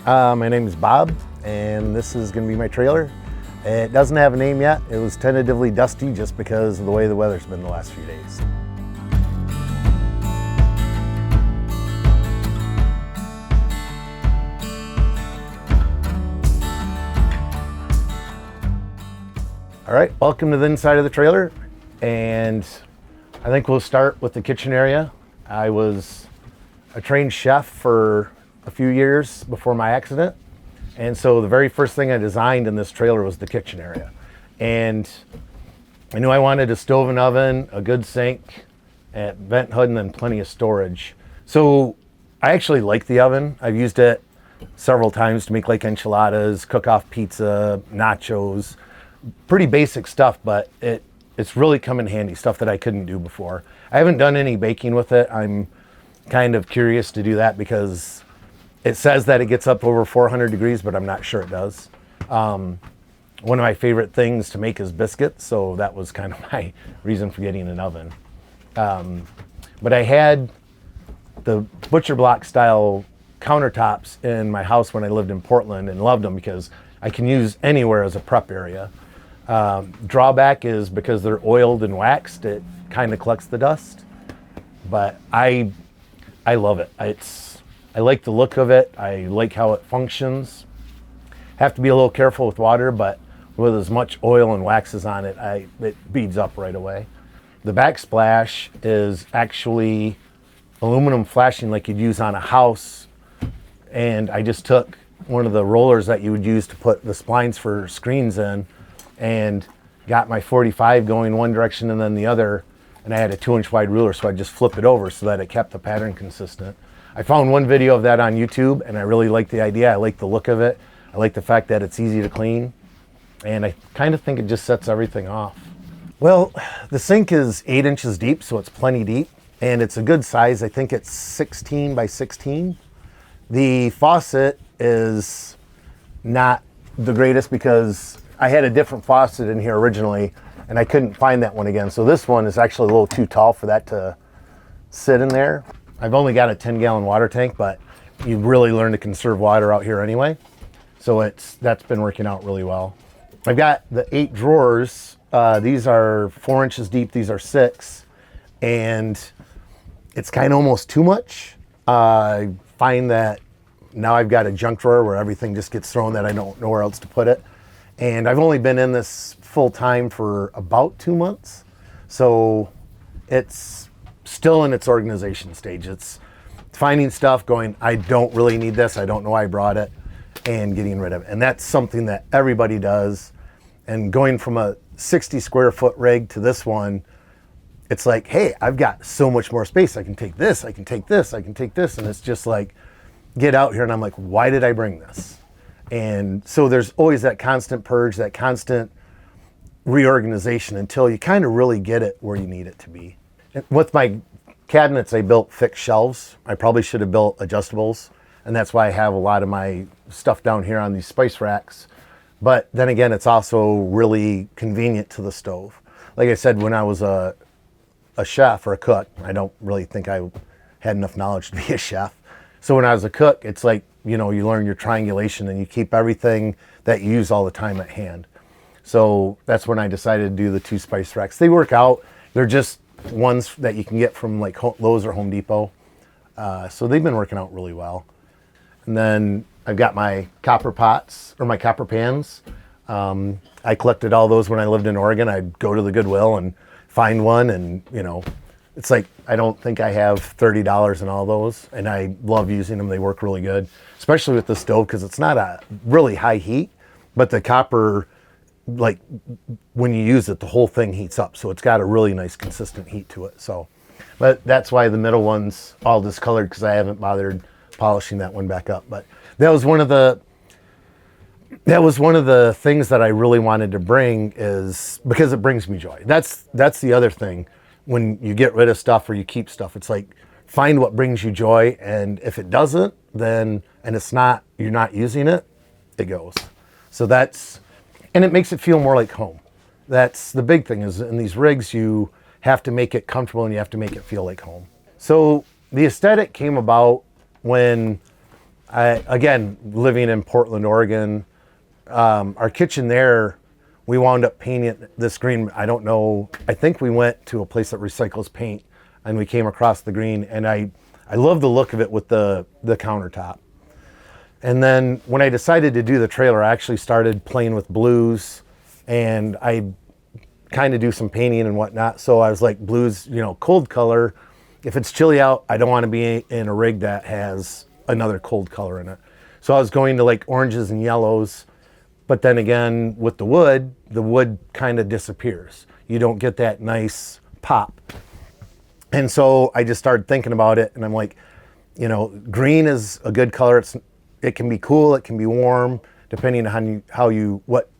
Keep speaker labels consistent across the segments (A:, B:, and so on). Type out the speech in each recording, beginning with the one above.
A: My name is Bob, and this is going to be my trailer. It doesn't have a name yet. It was tentatively Dusty just because of the way the weather's been the last few days. All right, welcome to the inside of the trailer, and I think we'll start with the kitchen area. I was a trained chef for a few years before my accident, and so the very first thing I designed in this trailer was the kitchen area. And I knew I wanted a stove and oven, a good sink, a vent hood, and then plenty of storage. So I actually like the oven. I've used it several times to make like enchiladas, cook off pizza, nachos. Pretty basic stuff, but it's really come in handy, stuff that I couldn't do before. I haven't done any baking with it. I'm kind of curious to do that because it says that it gets up over 400 degrees, but I'm not sure it does. One of my favorite things to make is biscuits, so that was kind of my reason for getting an oven. But I had the butcher block style countertops in my house when I lived in Portland and loved them because I can use anywhere as a prep area. Drawback is because they're oiled and waxed, it kind of collects the dust, but I love it. I like the look of it. I like how it functions. Have to be a little careful with water, but with as much oil and waxes on it, it beads up right away. The backsplash is actually aluminum flashing like you'd use on a house, and I just took one of the rollers that you would use to put the splines for screens in and got my 45 going one direction and then the other, and I had a 2-inch wide ruler, so I just flipped it over so that it kept the pattern consistent. I found one video of that on YouTube, and I really like the idea. I like the look of it. I like the fact that it's easy to clean, and I kind of think it just sets everything off. Well, the sink is 8 inches deep, so it's plenty deep, and it's a good size. I think it's 16 by 16. The faucet is not the greatest because I had a different faucet in here originally, and I couldn't find that one again. So this one is actually a little too tall for that to sit in there. I've only got a 10-gallon water tank, but you really learn to conserve water out here anyway. So that's been working out really well. I've got the 8 drawers. These are 4 inches deep. These are 6, and it's kind of almost too much. I find that now I've got a junk drawer where everything just gets thrown that I don't know where else to put it. And I've only been in this full time for about 2 months. So it's still in its organization stage. It's finding stuff, going, I don't really need this. I don't know why I brought it, and getting rid of it. And that's something that everybody does. And going from a 60 square foot rig to this one, it's like, hey, I've got so much more space. I can take this, I can take this, I can take this. And it's just like, get out here. And I'm like, why did I bring this? And so there's always that constant purge, that constant reorganization until you kind of really get it where you need it to be. And with my cabinets, I built fixed shelves. I probably should have built adjustables. And that's why I have a lot of my stuff down here on these spice racks. But then again, it's also really convenient to the stove. Like I said, when I was a chef or a cook, I don't really think I had enough knowledge to be a chef. So when I was a cook, it's like, you know, you learn your triangulation and you keep everything that you use all the time at hand. So that's when I decided to do the 2 spice racks. They work out. They're just ones that you can get from like Lowe's or Home Depot. So they've been working out really well. And then I've got my copper pots or my copper pans. I collected all those when I lived in Oregon. I'd go to the Goodwill and find one, and you know, it's like, I don't think I have $30 in all those, and I love using them. They work really good, especially with the stove because it's not a really high heat, but the copper, like when you use it, the whole thing heats up. So it's got a really nice consistent heat to it. So, but that's why the middle one's all discolored because I haven't bothered polishing that one back up. But that was one of the things that I really wanted to bring, is because it brings me joy. That's the other thing. When you get rid of stuff or you keep stuff, it's like, find what brings you joy. And if it doesn't, then, and it's not, you're not using it, it goes. So and it makes it feel more like home. That's the big thing, is in these rigs, you have to make it comfortable and you have to make it feel like home. So the aesthetic came about when Again, living in Portland, Oregon, our kitchen there, we wound up painting this green. I don't know. I think we went to a place that recycles paint, and we came across the green, and I love the look of it with the countertop. And then when I decided to do the trailer, I actually started playing with blues, and I kind of do some painting and whatnot. So I was like, blues, you know, cold color. If it's chilly out, I don't want to be in a rig that has another cold color in it. So I was going to like oranges and yellows. But then again, with the wood kind of disappears. You don't get that nice pop. And so I just started thinking about it, and I'm like, you know, green is a good color. It can be cool, it can be warm, depending on what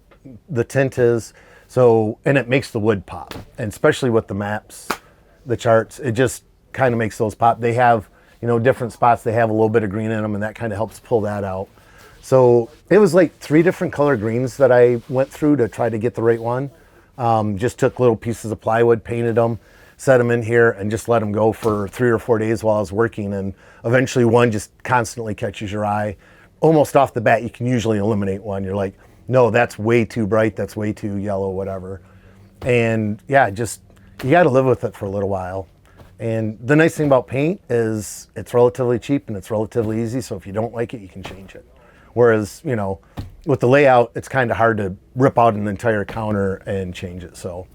A: the tint is. So, and it makes the wood pop, and especially with the maps, the charts, it just kind of makes those pop. They have, you know, different spots, they have a little bit of green in them, and that kind of helps pull that out. So it was like 3 different color greens that I went through to try to get the right one. Just took little pieces of plywood, painted them, set them in here, and just let them go for 3 or 4 days while I was working. And eventually one just constantly catches your eye. Almost off the bat, you can usually eliminate one. You're like, no, that's way too bright, that's way too yellow, whatever. And yeah, just, you got to live with it for a little while. And the nice thing about paint is it's relatively cheap and it's relatively easy. So if you don't like it, you can change it. Whereas, you know, with the layout, it's kind of hard to rip out an entire counter and change it. So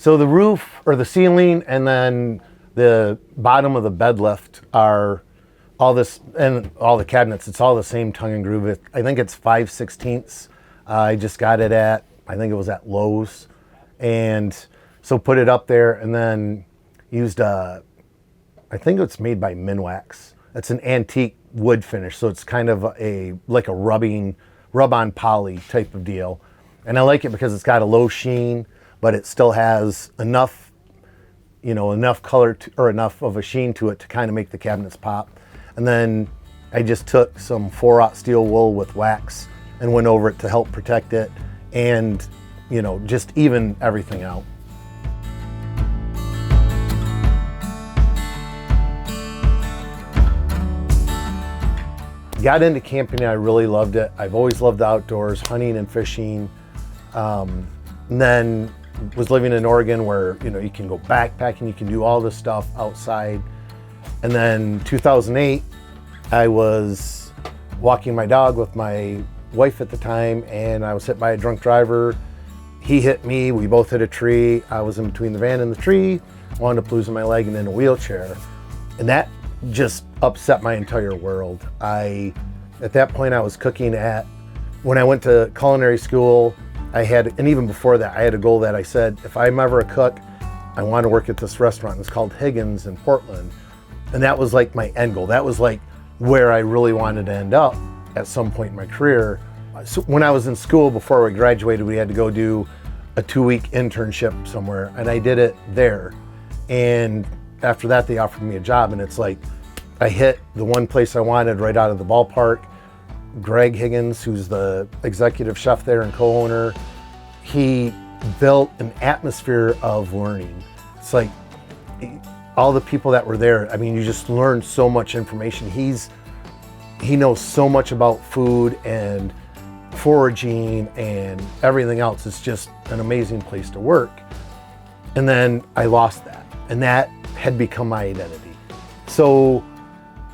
A: the roof or the ceiling and then the bottom of the bed lift are all this, and all the cabinets, it's all the same tongue and groove. I think it's 5/16. I just got it at, I think it was at Lowe's. And so put it up there, and then used I think it's made by Minwax. It's an antique wood finish, so it's kind of like a rub-on poly type of deal. And I like it because it's got a low sheen, but it still has enough, you know, enough color or enough of a sheen to it to kind of make the cabinets pop. And then I just took some 4/0 steel wool with wax and went over it to help protect it and, you know, just even everything out. Got into camping and I really loved it. I've always loved the outdoors, hunting and fishing. And then was living in Oregon where, you know, you can go backpacking, you can do all this stuff outside. And then 2008, I was walking my dog with my wife at the time, and I was hit by a drunk driver. He hit me, we both hit a tree. I was in between the van and the tree, wound up losing my leg and in a wheelchair. And that just upset my entire world. At that point I was cooking when I went to culinary school, and even before that, I had a goal that I said, if I'm ever a cook, I want to work at this restaurant. It's called Higgins in Portland. And that was like my end goal. That was like where I really wanted to end up at some point in my career. So when I was in school, before we graduated, we had to go do a 2-week internship somewhere, and I did it there. And after that, they offered me a job, and it's like, I hit the one place I wanted right out of the ballpark. Greg Higgins, who's the executive chef there and co-owner, he built an atmosphere of learning. It's like all the people that were there, I mean, you just learn so much information. He knows so much about food and foraging and everything else. It's just an amazing place to work. And then I lost that, and that had become my identity. So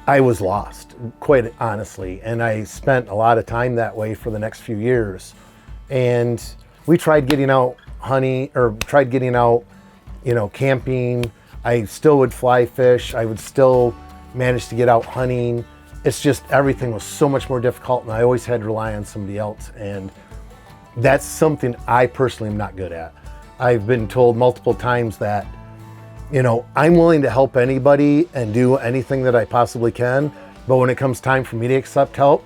A: I was lost, quite honestly, and I spent a lot of time that way for the next few years. And we tried getting out you know, camping. I still would fly fish. I would still manage to get out hunting. It's just everything was so much more difficult, and I always had to rely on somebody else. And that's something I personally am not good at. I've been told multiple times that, you know, I'm willing to help anybody and do anything that I possibly can, but when it comes time for me to accept help,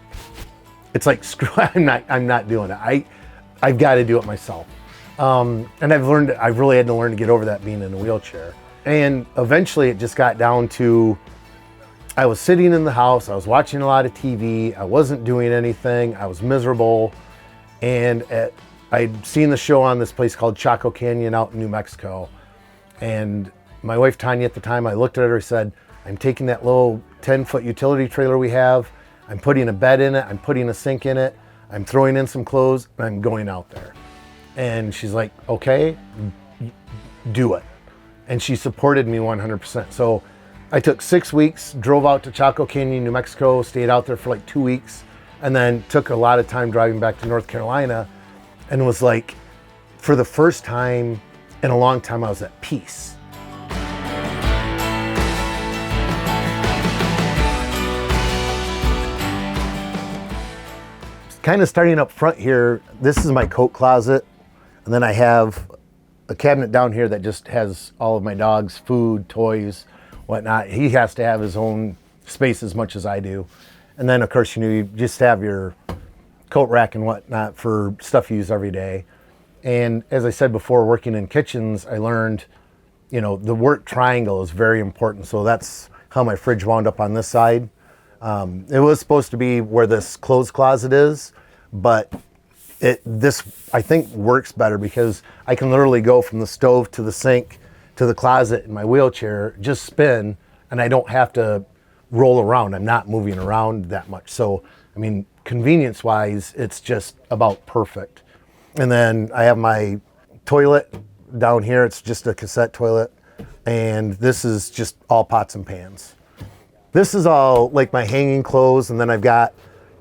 A: it's like, screw it, I'm not doing it. I've got to do it myself. And I've really had to learn to get over that being in a wheelchair. And eventually it just got down to, I was sitting in the house, I was watching a lot of TV, I wasn't doing anything, I was miserable. And I'd seen the show on this place called Chaco Canyon out in New Mexico. And my wife Tanya at the time, I looked at her and said, I'm taking that little 10-foot utility trailer we have, I'm putting a bed in it, I'm putting a sink in it, I'm throwing in some clothes, and I'm going out there. And she's like, okay, do it. And she supported me 100%. So I took 6 weeks, drove out to Chaco Canyon, New Mexico, stayed out there for like 2 weeks, and then took a lot of time driving back to North Carolina, and was like, for the first time in a long time, I was at peace. Kind of starting up front here, this is my coat closet, and then I have a cabinet down here that just has all of my dog's food, toys, whatnot. He has to have his own space as much as I do. And then of course, you just have your coat rack and whatnot for stuff you use every day. And as I said before, working in kitchens, I learned, the work triangle is very important. So that's how my fridge wound up on this side. It was supposed to be where this clothes closet is, but this I think works better because I can literally go from the stove to the sink to the closet in my wheelchair, just spin, and I don't have to roll around. I'm not moving around that much. So, I mean, convenience wise, it's just about perfect. And then I have my toilet down here. It's just a cassette toilet. And this is just all pots and pans. This is all like my hanging clothes. And then I've got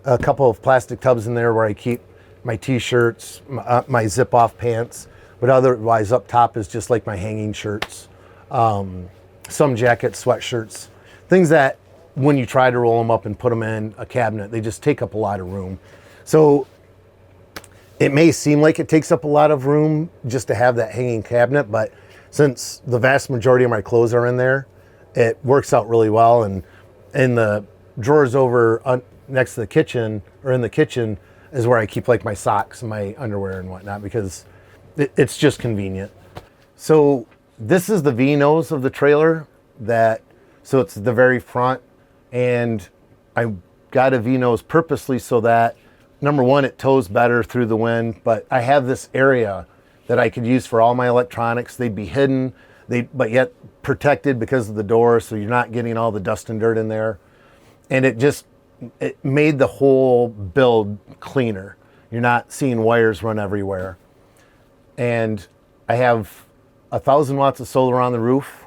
A: a couple of plastic tubs in there where I keep my t-shirts, my zip off pants. But otherwise up top is just like my hanging shirts, some jackets, sweatshirts, things that when you try to roll them up and put them in a cabinet, they just take up a lot of room. So it may seem like it takes up a lot of room just to have that hanging cabinet, but since the vast majority of my clothes are in there, it works out really well. And in the drawers over next to the kitchen, or in the kitchen, is where I keep like my socks and my underwear and whatnot, because it's just convenient. So this is the V-nose of the trailer, so it's the very front, and I got a V-nose purposely so that, number one, it tows better through the wind, but I have this area that I could use for all my electronics. They'd be hidden, but yet protected because of the door, so you're not getting all the dust and dirt in there. And it made the whole build cleaner. You're not seeing wires run everywhere. And I have 1,000 watts of solar on the roof,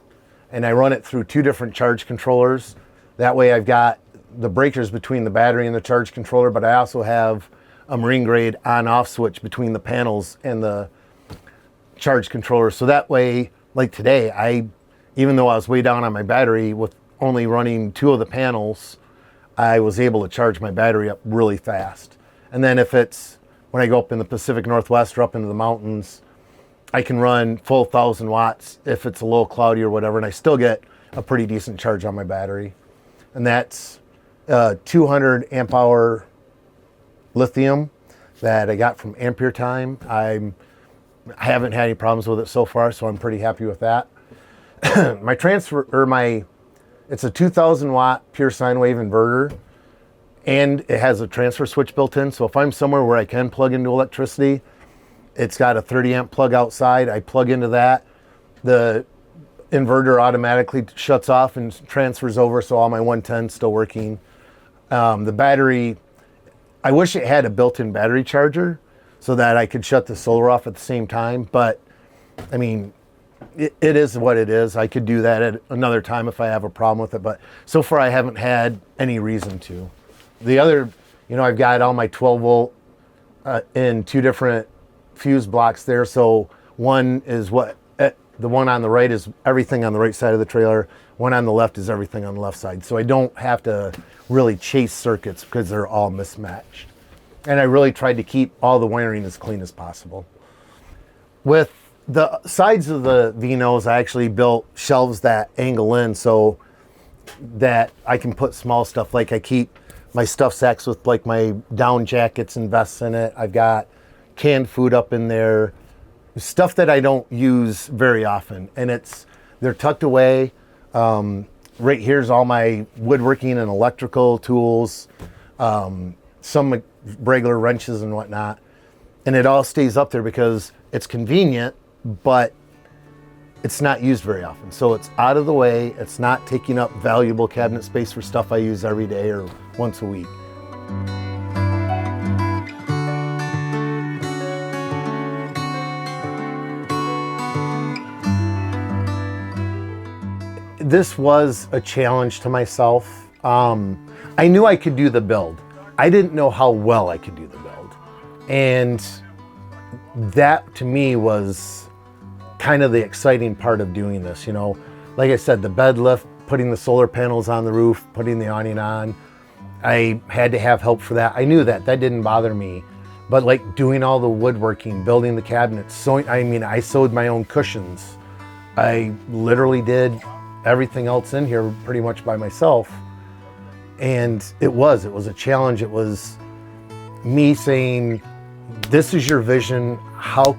A: and I run it through 2 different charge controllers. That way I've got the breakers between the battery and the charge controller, but I also have a marine grade on-off switch between the panels and the charge controller. So that way, like today, even though I was way down on my battery with only running 2 of the panels, I was able to charge my battery up really fast. And then when I go up in the Pacific Northwest or up into the mountains, I can run full 1,000 watts if it's a little cloudy or whatever, and I still get a pretty decent charge on my battery. And that's 200 amp hour lithium that I got from Ampere Time. I haven't had any problems with it so far, so I'm pretty happy with that. It's a 2,000 watt pure sine wave inverter, and it has a transfer switch built in. So if I'm somewhere where I can plug into electricity, it's got a 30 amp plug outside. I plug into that. The inverter automatically shuts off and transfers over, so all my 110's still working. The battery, I wish it had a built-in battery charger so that I could shut the solar off at the same time, but I mean, it is what it is. I could do that at another time if I have a problem with it, but so far I haven't had any reason to. The other, I've got all my 12 volt in 2 different fuse blocks there. So one is the one on the right is everything on the right side of the trailer. One on the left is everything on the left side. So I don't have to really chase circuits because they're all mismatched. And I really tried to keep all the wiring as clean as possible. With the sides of the V-nose, I actually built shelves that angle in so that I can put small stuff. Like I keep my stuff sacks with like my down jackets and vests in it. I've got canned food up in there, stuff that I don't use very often, and they're tucked away. Right here's all my woodworking and electrical tools, some regular wrenches and whatnot, and it all stays up there because it's convenient, but it's not used very often. So it's out of the way. It's not taking up valuable cabinet space for stuff I use every day or once a week. This was a challenge to myself. I knew I could do the build. I didn't know how well I could do the build. And that to me was kind of the exciting part of doing this. You know, like I said, the bed lift, putting the solar panels on the roof, putting the awning on, I had to have help for that. I knew that didn't bother me, but like doing all the woodworking, building the cabinets, sewing, I sewed my own cushions. I literally did everything else in here pretty much by myself. And it was a challenge. It was me saying, this is your vision. How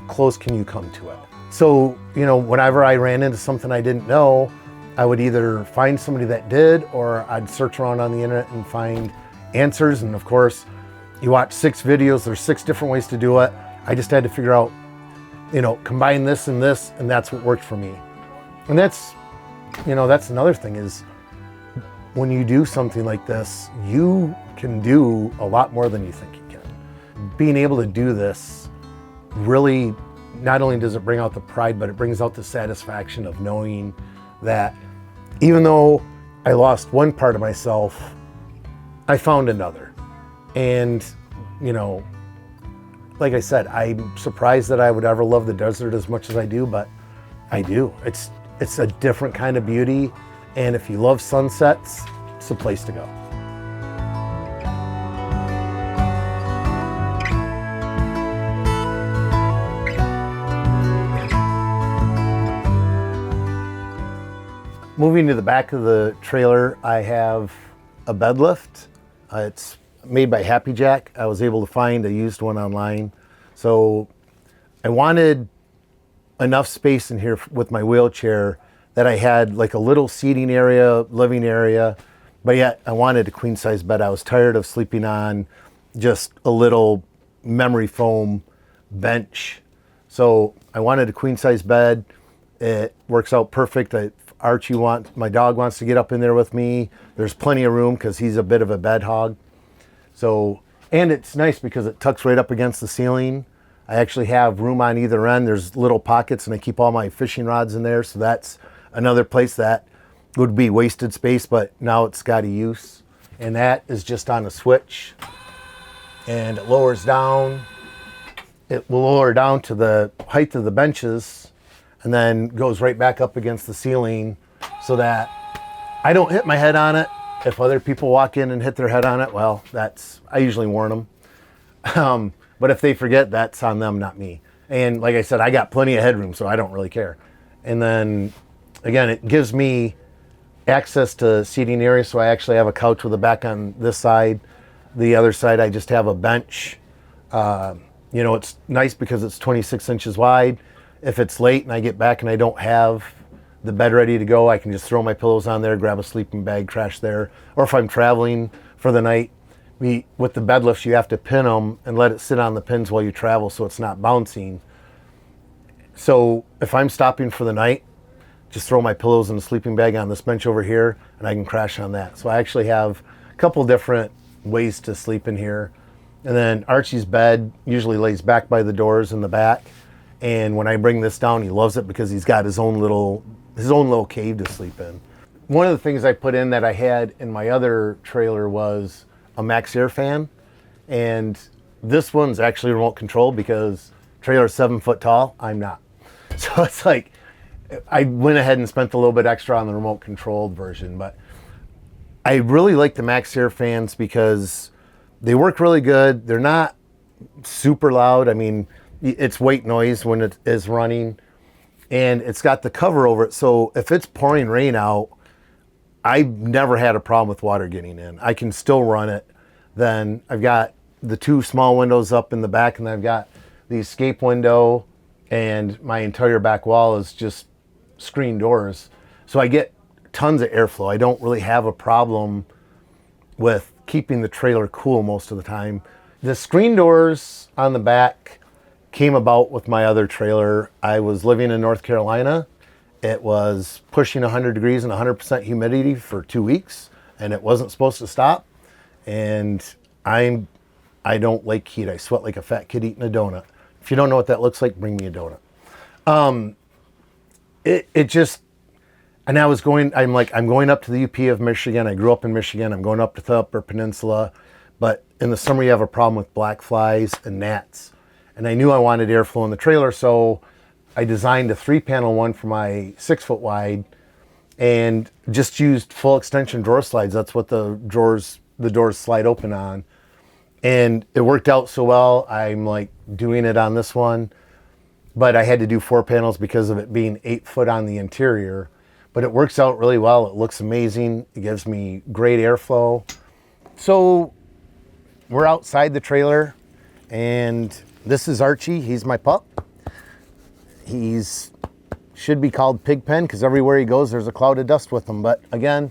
A: close can you come to it? So, you know, whenever I ran into something I didn't know, I would either find somebody that did, or I'd search around on the internet and find answers. And of course, you watch 6 videos, there's 6 different ways to do it. I just had to figure out, you know, combine this, and that's what worked for me. And that's, you know, that's another thing is when you do something like this, you can do a lot more than you think you can. Being able to do this really, not only does it bring out the pride, but it brings out the satisfaction of knowing that even though I lost one part of myself, I found another. And, you know, like I said, I'm surprised that I would ever love the desert as much as I do, but I do. It's a different kind of beauty. And if you love sunsets, it's a place to go. Moving to the back of the trailer, I have a bed lift. It's made by Happy Jack. I was able to find a used one online. So I wanted enough space in here with my wheelchair that I had like a little seating area, living area, but yet I wanted a queen size bed. I was tired of sleeping on just a little memory foam bench. So I wanted a queen size bed. It works out perfect. My dog wants to get up in there with me. There's plenty of room because he's a bit of a bed hog. So, and it's nice because it tucks right up against the ceiling. I actually have room on either end. There's little pockets and I keep all my fishing rods in there. So that's another place that would be wasted space, but now it's got a use. And that is just on a switch. And it lowers down. It will lower down to the height of the benches and then goes right back up against the ceiling so that I don't hit my head on it. If other people walk in and hit their head on it, well, I usually warn them. But if they forget, that's on them, not me. And like I said, I got plenty of headroom, so I don't really care. And then again, it gives me access to seating area. So I actually have a couch with a back on this side. The other side, I just have a bench. You know, it's nice because it's 26 inches wide. If it's late and I get back and I don't have the bed ready to go, I can just throw my pillows on there, grab a sleeping bag, crash there. Or if I'm traveling for the night, with the bed lifts, you have to pin them and let it sit on the pins while you travel so it's not bouncing. So if I'm stopping for the night, just throw my pillows and a sleeping bag on this bench over here and I can crash on that. So I actually have a couple different ways to sleep in here. And then Archie's bed usually lays back by the doors in the back. And when I bring this down, he loves it because he's got his own little cave to sleep in. One of the things I put in that I had in my other trailer was a Max Air fan. And this one's actually remote control because trailer's 7 foot tall. I'm not. So it's like, I went ahead and spent a little bit extra on the remote controlled version, but I really like the Max Air fans because they work really good. They're not super loud. I mean, it's white noise when it is running, and it's got the cover over it. So if it's pouring rain out, I've never had a problem with water getting in. I can still run it. Then I've got the 2 small windows up in the back, and I've got the escape window, and my entire back wall is just screen doors. So I get tons of airflow. I don't really have a problem with keeping the trailer cool most of the time. The screen doors on the back came about with my other trailer. I was living in North Carolina. It was pushing 100 degrees and 100% humidity for 2 weeks, and it wasn't supposed to stop. and I don't like heat. I sweat like a fat kid eating a donut. If you don't know what that looks like, bring me a donut. It just, and I'm going up to the UP of Michigan. I grew up in Michigan. I'm going up to the Upper Peninsula, but in the summer you have a problem with black flies and gnats. And I knew I wanted airflow in the trailer, so I designed a 3-panel one for my 6-foot wide, and just used full extension drawer slides. That's what the doors slide open on. And it worked out so well. I'm like doing it on this one, but I had to do 4 panels because of it being 8 foot on the interior. But it works out really well. It looks amazing. It gives me great airflow. So we're outside the trailer, and this is Archie. He's my pup. He's should be called Pigpen because everywhere he goes there's a cloud of dust with him. But again,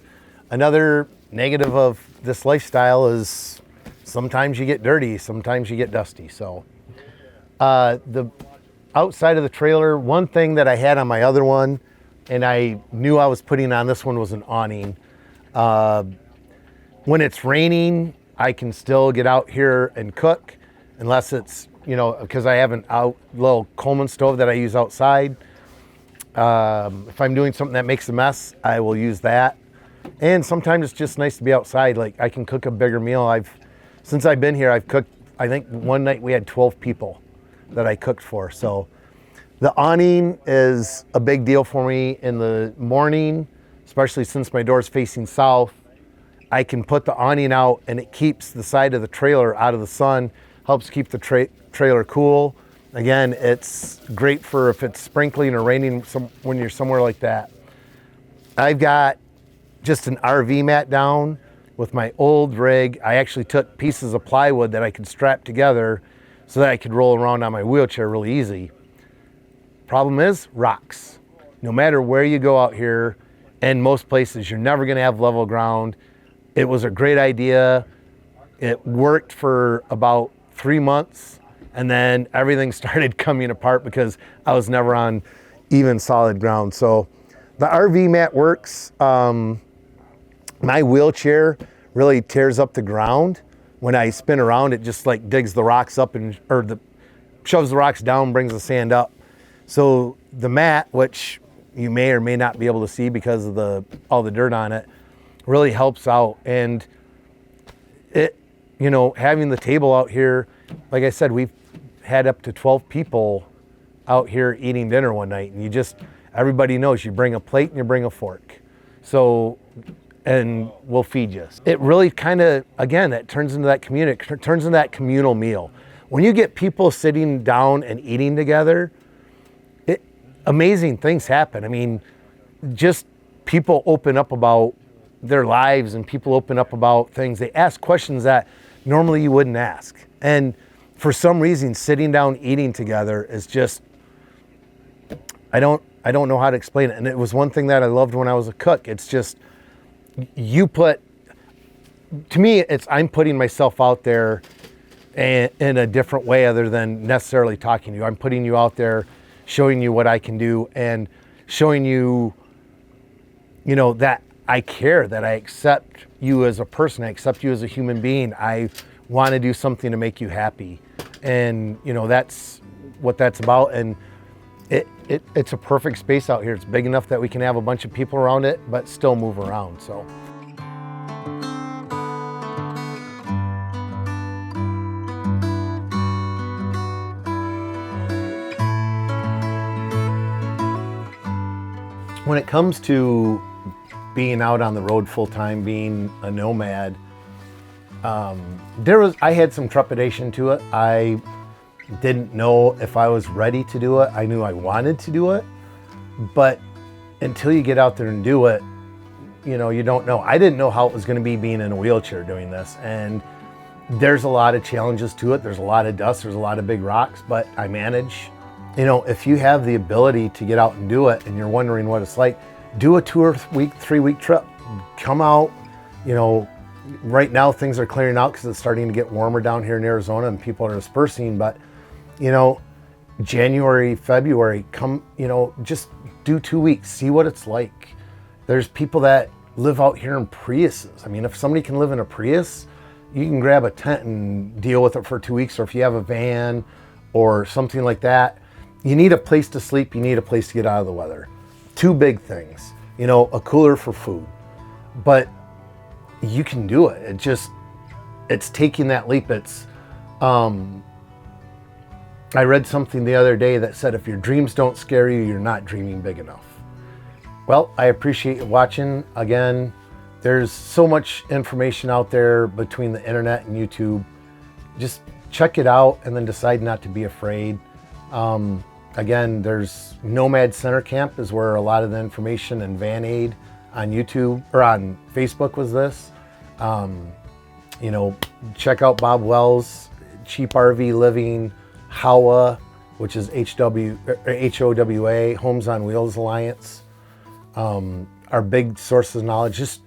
A: another negative of this lifestyle is sometimes you get dirty, sometimes you get dusty. So the outside of the trailer, one thing that I had on my other one and I knew I was putting on this one was an awning. When it's raining, I can still get out here and cook, unless it's, because I have an little Coleman stove that I use outside. If I'm doing something that makes a mess, I will use that. And sometimes it's just nice to be outside. Like, I can cook a bigger meal. Since I've been here, I've cooked, I think one night we had 12 people that I cooked for. So the awning is a big deal for me in the morning, especially since my door's facing south. I can put the awning out and it keeps the side of the trailer out of the sun, helps keep the trailer cool. Again, it's great for if it's sprinkling or raining when you're somewhere like that. I've got just an RV mat down with my old rig. I actually took pieces of plywood that I could strap together so that I could roll around on my wheelchair really easy. Problem is rocks. No matter where you go out here, and most places, you're never gonna have level ground. It was a great idea. It worked for about 3 months, and then everything started coming apart because I was never on even solid ground. So the RV mat works. My wheelchair really tears up the ground. When I spin around, it just like digs the rocks up shoves the rocks down, brings the sand up. So the mat, which you may or may not be able to see because of all the dirt on it, really helps out. And it, having the table out here, like I said, we've had up to 12 people out here eating dinner one night, and everybody knows you bring a plate and you bring a fork. So, and we'll feed you. It really kind of, again, it turns into that communal meal. When you get people sitting down and eating together, amazing things happen. I mean, just people open up about their lives, and people open up about things. They ask questions that normally you wouldn't ask. And for some reason, sitting down eating together is just, I don't know how to explain it. And it was one thing that I loved when I was a cook. It's just, to me, I'm putting myself out there in a different way other than necessarily talking to you. I'm putting you out there, showing you what I can do, and showing you, that I care, that I accept you as a person, I accept you as a human being. I want to do something to make you happy. And, that's what that's about. And it's a perfect space out here. It's big enough that we can have a bunch of people around it, but still move around, so. When it comes to being out on the road full time, being a nomad, I had some trepidation to it. I didn't know if I was ready to do it. I knew I wanted to do it, but until you get out there and do it, you don't know. I didn't know how it was going to be being in a wheelchair doing this, and there's a lot of challenges to it. There's a lot of dust, there's a lot of big rocks, but I manage. If you have the ability to get out and do it and you're wondering what it's like, do a 3-week trip. Come out. Right now things are clearing out because it's starting to get warmer down here in Arizona and people are dispersing. But, January, February, just do 2 weeks, see what it's like. There's people that live out here in Priuses. I mean, if somebody can live in a Prius, you can grab a tent and deal with it for 2 weeks. Or if you have a van or something like that, you need a place to sleep. You need a place to get out of the weather. Two big things, you know, a cooler for food, but you can do it. It's taking that leap. I read something the other day that said, if your dreams don't scare you, you're not dreaming big enough. Well, I appreciate you watching. Again, there's so much information out there between the internet and YouTube. Just check it out and then decide not to be afraid. Again, there's Nomad Center Camp is where a lot of the information, and Van Aid on YouTube or on Facebook was this. You know, check out Bob Wells, Cheap RV Living, HOWA, which is HOWA, Homes on Wheels Alliance. Our big sources of knowledge. Just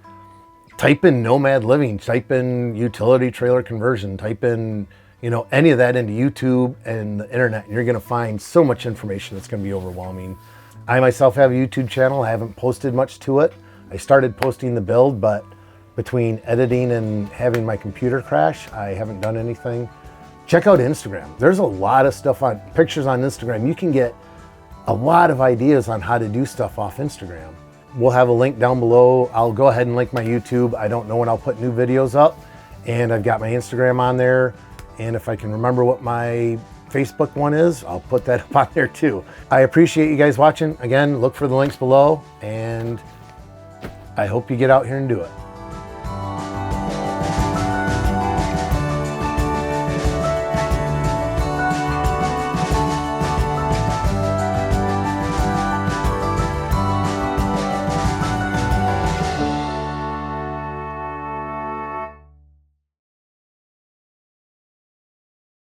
A: type in nomad living, type in utility trailer conversion, type in, you know, any of that into YouTube and the internet, and you're going to find so much information that's going to be overwhelming. I myself have a YouTube channel. I haven't posted much to it. I started posting the build, but between editing and having my computer crash, I haven't done anything. Check out Instagram. There's a lot of stuff on pictures on Instagram. You can get a lot of ideas on how to do stuff off Instagram. We'll have a link down below. I'll go ahead and link my YouTube. I don't know when I'll put new videos up, and I've got my Instagram on there. And if I can remember what my Facebook one is, I'll put that up on there too. I appreciate you guys watching. Again, look for the links below, and I hope you get out here and do it.